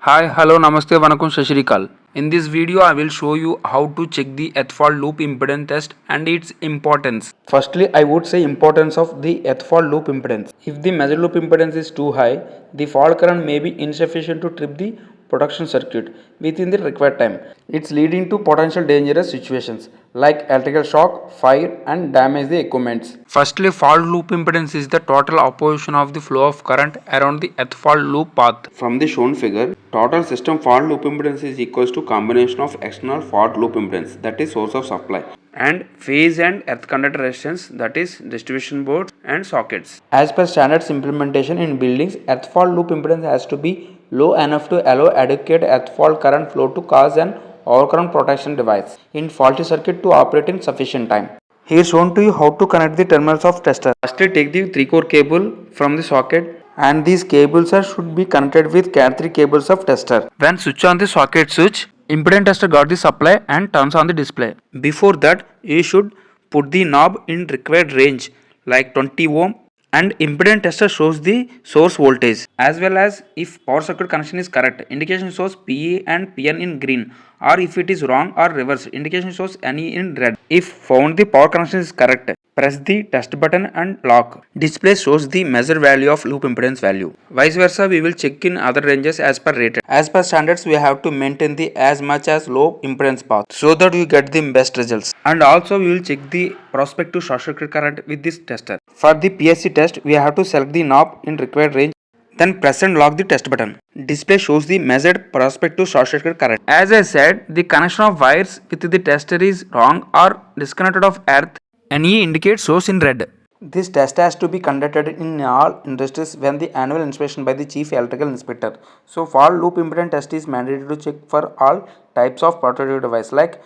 Hi, hello, namaste, vanakkam, Sashrikal. In this video, I will show you how to check the earth-fault loop impedance test and its importance. Firstly, I would say importance of the earth-fault loop impedance. If the measured loop impedance is too high, the fault current may be insufficient to trip the protection circuit within the required time. It's leading to potential dangerous situations like electrical shock, fire, and damage the equipments. Firstly, fault loop impedance is the total opposition of the flow of current around the earth fault loop path. From the shown figure, total system fault loop impedance is equals to combination of external fault loop impedance, that is source of supply, and phase and earth conductor resistance, that is distribution boards and sockets. As per standards implementation in buildings, earth fault loop impedance has to be low enough to allow adequate earth fault current flow to cause an overcurrent protection device in faulty circuit to operate in sufficient time. Here shown to you how to connect the terminals of tester. Firstly, take the 3-core cable from the socket, and these cables should be connected with Cat3 cables of tester. When switch on the socket switch, impedance tester got the supply and turns on the display. Before that, you should put the knob in required range like 20 ohm, and impedance tester shows the source voltage as well as if power circuit connection is correct. Indication shows PE and PN in green, or if it is wrong or reverse, indication shows NE in red. If found the power connection is correct, press the test button and lock. Display shows the measured value of loop impedance value. Vice versa, we will check in other ranges as per rated. As per standards, we have to maintain the as much as low impedance path so that we get the best results. And also we will check the prospective short circuit current with this tester. For the PSC test, we have to select the knob in required range, then press and lock the test button. Display shows the measured prospective short circuit current. As I said, the connection of wires with the tester is wrong or disconnected of earth. NE indicates source in red. This test has to be conducted in all industries when the annual inspection by the chief electrical inspector. So fault loop impedance test is mandated to check for all types of protective device like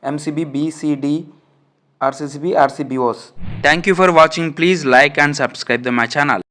MCB, BCD, RCCB, RCBOs. Thank you for watching. Please like and subscribe to my channel.